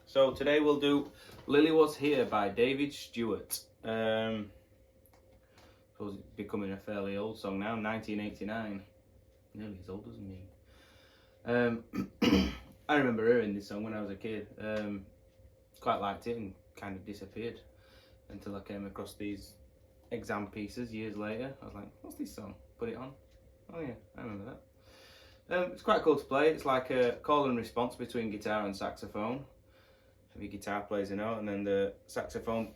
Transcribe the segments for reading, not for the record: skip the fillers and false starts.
So today we'll do Lily Was Here by David Stewart. Suppose it's becoming a fairly old song now, 1989. Nearly as old as me. I remember hearing this song when I was a kid. Quite liked it and kind of disappeared until I came across these exam pieces years later. I was like, what's this song? Put it on. Oh yeah, I remember that. It's quite cool to play. It's like a call and response between guitar and saxophone. The guitar plays a note and then the saxophone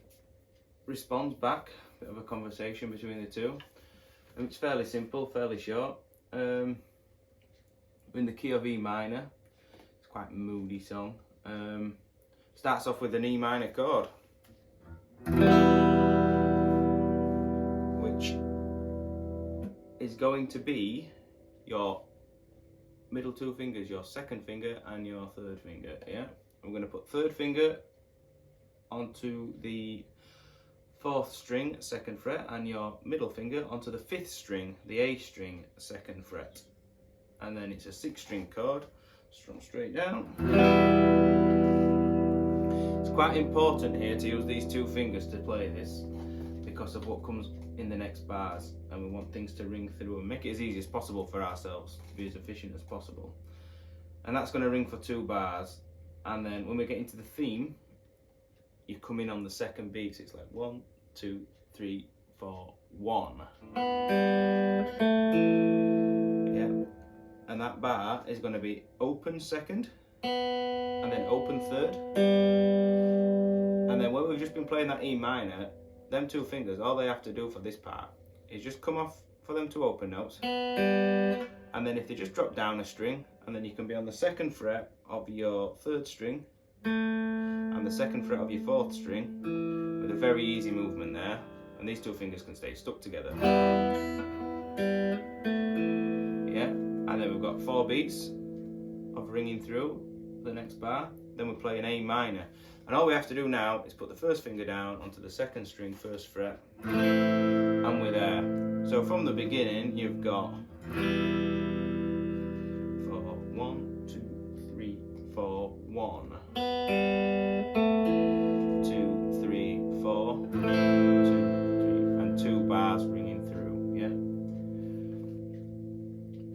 responds back. Bit of a conversation between the two. And it's fairly simple, fairly short. In the key of E minor. It's quite a moody song. Starts off with an E minor chord, which is going to be your middle two fingers, your second finger and your third finger. Yeah, I'm going to put third finger onto the fourth string, second fret, and your middle finger onto the fifth string, the A string, second fret. And then it's a 6-string chord, strummed straight down. It's quite important here to use these two fingers to play this because of what comes in the next bars, and we want things to ring through and make it as easy as possible for ourselves, to be as efficient as possible. And that's going to ring for 2 bars, and then when we get into the theme, you come in on the second beat, so it's like 1, 2, 3, 4, 1. Yeah, and that bar is going to be open second, and then open third, and then when we've just been playing that E minor, them 2 fingers, all they have to do for this part is just come off for them 2 open notes, and then if they just drop down a string, and then you can be on the 2nd fret of your 3rd string and the 2nd fret of your 4th string with a very easy movement there, and these 2 fingers can stay stuck together. Yeah, and then we've got 4 beats of ringing through the next bar. Then we play an A minor, and all we have to do now is put the 1st finger down onto the 2nd string, 1st fret, and we're there. So from the beginning you've got 4, 1, 2, 3, 4, 1, 2, 3, 4, 2, 3, and 2 bars ringing through. Yeah,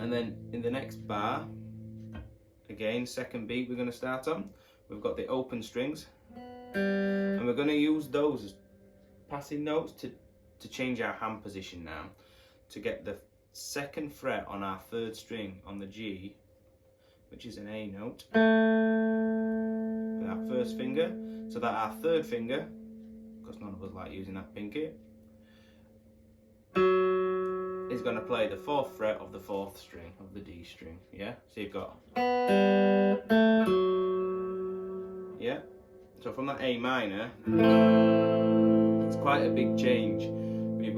and then in the next bar, again, 2nd beat we're going to start on. We've got the open strings, and we're going to use those as passing notes to change our hand position now, to get the 2nd fret on our 3rd string on the G, which is an A note, with our 1st finger, so that our 3rd finger, because none of us like using that pinky, is going to play the 4th fret of the 4th string of the D string. Yeah, so you've got, yeah, so from that A minor, it's quite a big change, but you've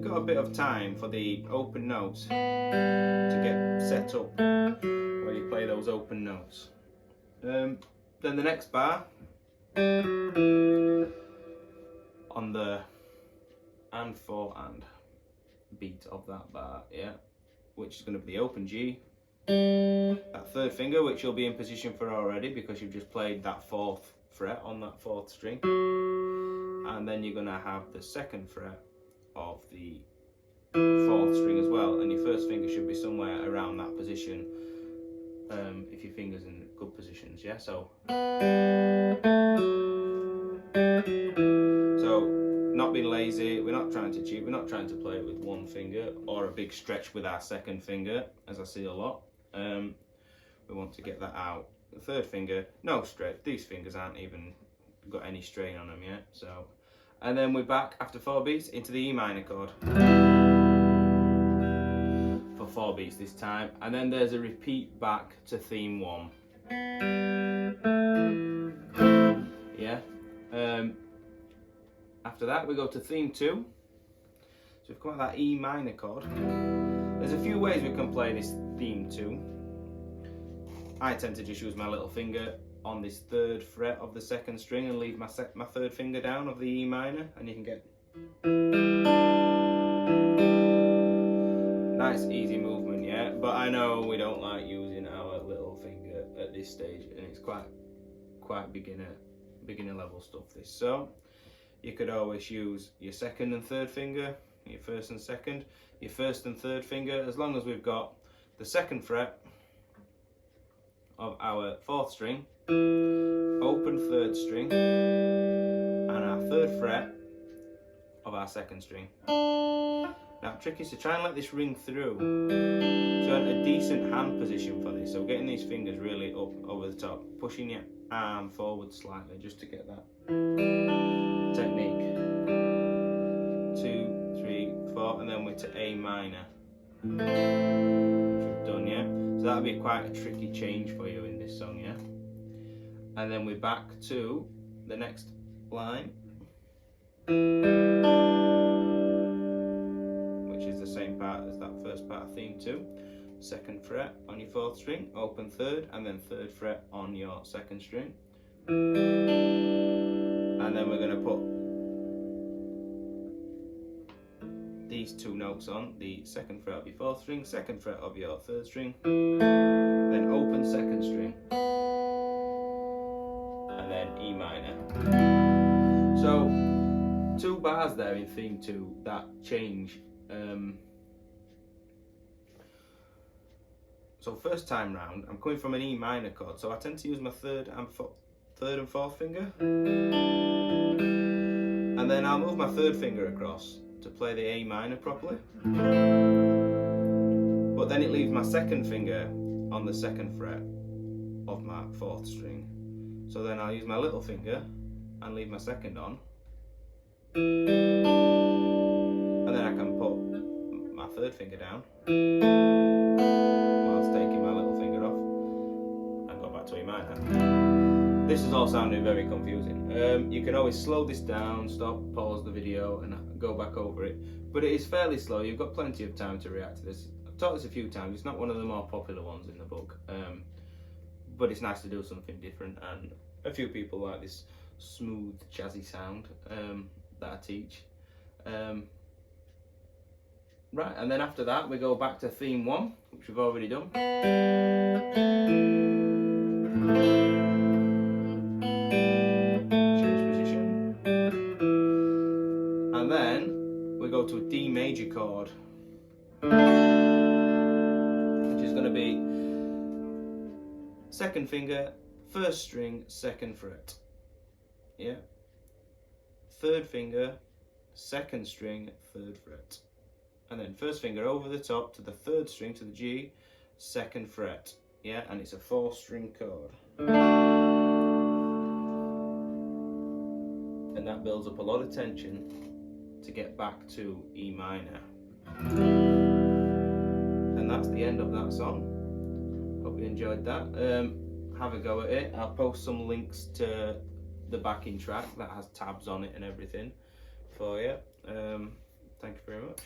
got a bit of time for the open notes to get set up while you play those open notes. Then the next bar on the and 4 and beat of that bar, yeah, which is going to be the open G, that 3rd finger, which you'll be in position for already because you've just played that 4th fret on that 4th string, and then you're going to have the 2nd fret of the 4th string as well, and your 1st finger should be somewhere around that position, if your finger's in good positions. Yeah, so not being lazy, we're not trying to cheat, we're not trying to play it with 1 finger or a big stretch with our 2nd finger, as I see a lot. We want to get that out. The 3rd finger, no stretch, these fingers aren't even got any strain on them yet. So, and then we're back after 4 beats into the E minor chord for 4 beats this time, and then there's a repeat back to theme 1. Yeah. After that we go to theme 2. So we've got that E minor chord. There's a few ways we can play this theme 2. I tend to just use my little finger on this 3rd fret of the 2nd string and leave my 3rd finger down of the E minor, and you can get nice easy movement. Yeah, but I know we don't like using our little finger at this stage, and it's quite quite beginner level stuff this. So you could always use your second and third finger, your first and second, your first and third finger, as long as we've got the second fret of our fourth string, open third string, and our third fret of our second string. Now, trick is to try and let this ring through. So a decent hand position for this. So getting these fingers really up over the top, pushing your arm forward slightly just to get that technique. 2, 3, 4, and then we're to A minor, which we've done, yeah? So that'll be quite a tricky change for you in this song, yeah? And then we're back to the next line, which is the same part as that first part of theme 2. Second fret on your fourth string, open third, and then third fret on your second string. And then we're going to put these two notes on, the second fret of your fourth string, second fret of your third string, then open second string, and then E minor. So 2 bars there in theme 2 that change. So first time round, I'm coming from an E minor chord, so I tend to use my third and fourth finger, and then I'll move my third finger across to play the A minor properly. But then it leaves my second finger on the second fret of my fourth string. So then I'll use my little finger and leave my second on, and then I can put my third finger down whilst taking my little finger off and go back to A minor. This is all sounding very confusing. You can always slow this down, stop, pause the video and go back over it, but it is fairly slow. You've got plenty of time to react to this. I've taught this a few times. It's not one of the more popular ones in the book, but it's nice to do something different, and a few people like this smooth, jazzy sound that I teach. Right, and then after that we go back to theme 1, which we've already done. Change position. And then we go to a D major chord, which is going to be second finger, first string, second fret. Yeah. Third finger, second string, third fret. And then first finger over the top to the third string, to the G, second fret. Yeah, and it's a 4-string chord. And that builds up a lot of tension to get back to E minor. And that's the end of that song. Hope you enjoyed that. Have a go at it. I'll post some links to the backing track that has tabs on it and everything for you. Thank you very much.